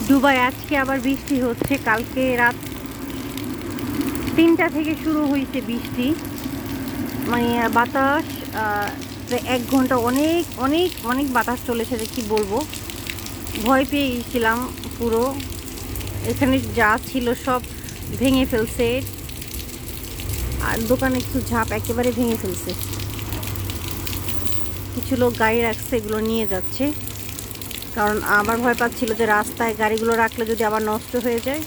Dubai আজকে আবার বৃষ্টি হচ্ছে। কালকে রাত 3টা থেকে শুরু হয়েছে বৃষ্টি। মানে বাতাস প্রায় 1 ঘন্টা অনেক অনেক অনেক বাতাস চলেছে, যে কি বলবো। ভয় পেয়ে গেছিলাম পুরো। এখানে যা ছিল সব ভেঙে ফেলছে, আর দোকানে কিছু ঝাঁপ একেবারে ভেঙে ফেলছে। কিছু লোক গাড়ি রাখছে, এগুলো নিয়ে যাচ্ছে, কারণ আবার ভয় পাচ্ছিল যে রাস্তায় গাড়িগুলো রাখলে যদি আবার নষ্ট হয়ে যায়।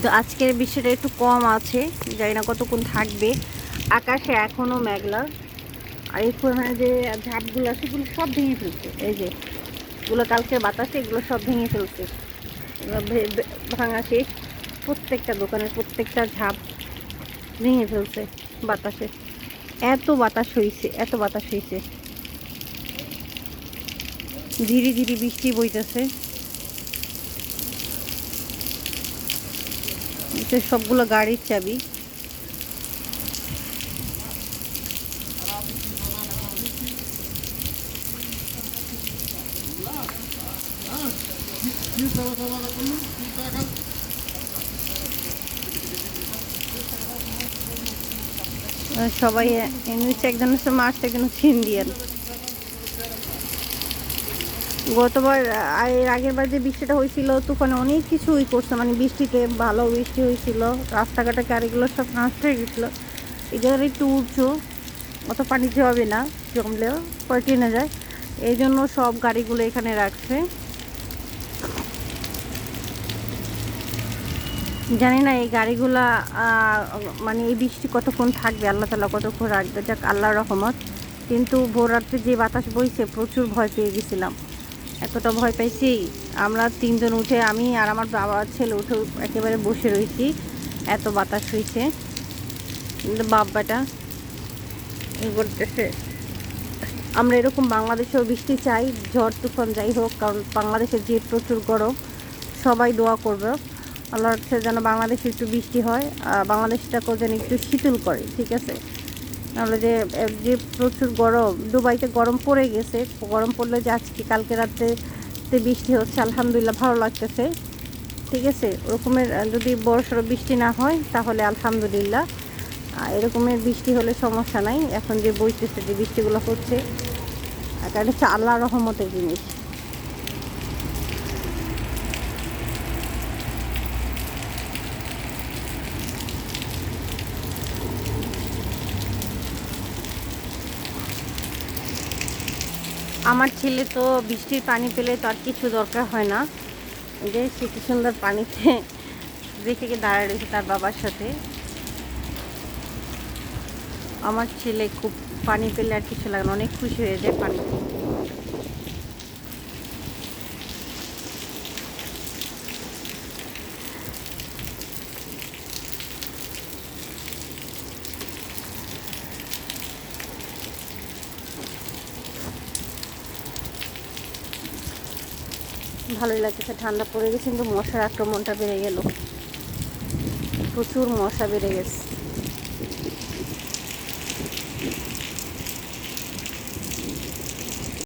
তো আজকের বৃষ্টিটা একটু কম আছে, জানি না কতক্ষণ থাকবে। আকাশে এখনও মেঘলা, আর এখানে যে ঝাপগুলো সেগুলো সব ভেঙে ফেলছে। এই যে এগুলো কালকে বাতাসে এগুলো সব ভেঙে ফেলছে, ভাঙা শেষ। প্রত্যেকটা দোকানের প্রত্যেকটা ঝাপ ভেঙে ফেলছে বাতাসে। এত বাতাস হয়েছে, এত বাতাস হয়েছে। ধীরে ধীরে বৃষ্টি বইতেছে। সবগুলো গাড়ির চাবি। সবাই নিচে, একজন হচ্ছে মার্চ, একজন হচ্ছে ইন্ডিয়ান। গতবার এর আগের বার যে বৃষ্টিটা হয়েছিল তুফানে অনেক কিছুই করছে, মানে বৃষ্টিতে ভালো বৃষ্টি হয়েছিল, রাস্তাঘাটে গাড়িগুলো সব নষ্ট হয়ে গেছিলো। এই জায়গাটা একটু উঁচু, অত পানি জমে না, জমলেও পরে টেনে যায়। এই জন্য সব গাড়িগুলো এখানে রাখছে। জানি না এই গাড়িগুলা মানে এই বৃষ্টি কতক্ষণ থাকবে, আল্লাহ তাআলা কতক্ষণ রাখবে। যাক, আল্লাহর রহমত। কিন্তু ভোর রাত্রে যে বাতাস বইছে, প্রচুর ভয় পেয়ে গেছিলাম। এতটা ভয় পাইছি, আমরা 3জন উঠে, আমি আর আমার বাবা ছেলে উঠে একেবারে বসে রয়েছি, এত বাতাস হয়েছে। কিন্তু বাব্বাটা এই করতেছে। আমরা এরকম বাংলাদেশেও বৃষ্টি চাই, ঝড় তুফান যাই হোক, কারণ বাংলাদেশে যে প্রচুর গরম। সবাই দোয়া করবে আল্লাহর কাছে যেন বাংলাদেশে একটু বৃষ্টি হয়, বাংলাদেশটাকেও যেন একটু শীতল করে, ঠিক আছে? নাহলে যে যে প্রচুর গরম, দুবাইতে গরম পড়ে গেছে। গরম পড়লে যে আজকে কালকে রাতে বৃষ্টি হচ্ছে, আলহামদুলিল্লাহ ভালো লাগতেছে, ঠিক আছে? ওরকমের যদি বড়সড় বৃষ্টি না হয় তাহলে আলহামদুলিল্লাহ। এরকমের বৃষ্টি হলে সমস্যা নাই। এখন যে বইতেছে, যে বৃষ্টিগুলো হচ্ছে, এটা হচ্ছে আল্লাহর রহমতের জিনিস। আমার ছেলে তো বৃষ্টির পানি পেলে তো আর কিছু দরকার হয় না। যে সে কি সুন্দর পানিতে দেখে দাঁড়ায় রয়েছে তার বাবার সাথে। আমার ছেলে খুব পানি পেলে আর কিছু লাগে না, অনেক খুশি হয়ে যায় পানিতে। ভালোই লাগতেছে, ঠান্ডা পড়ে গেছে, কিন্তু মশার আক্রমণটা বেড়ে গেল, প্রচুর মশা বেড়ে গেছে।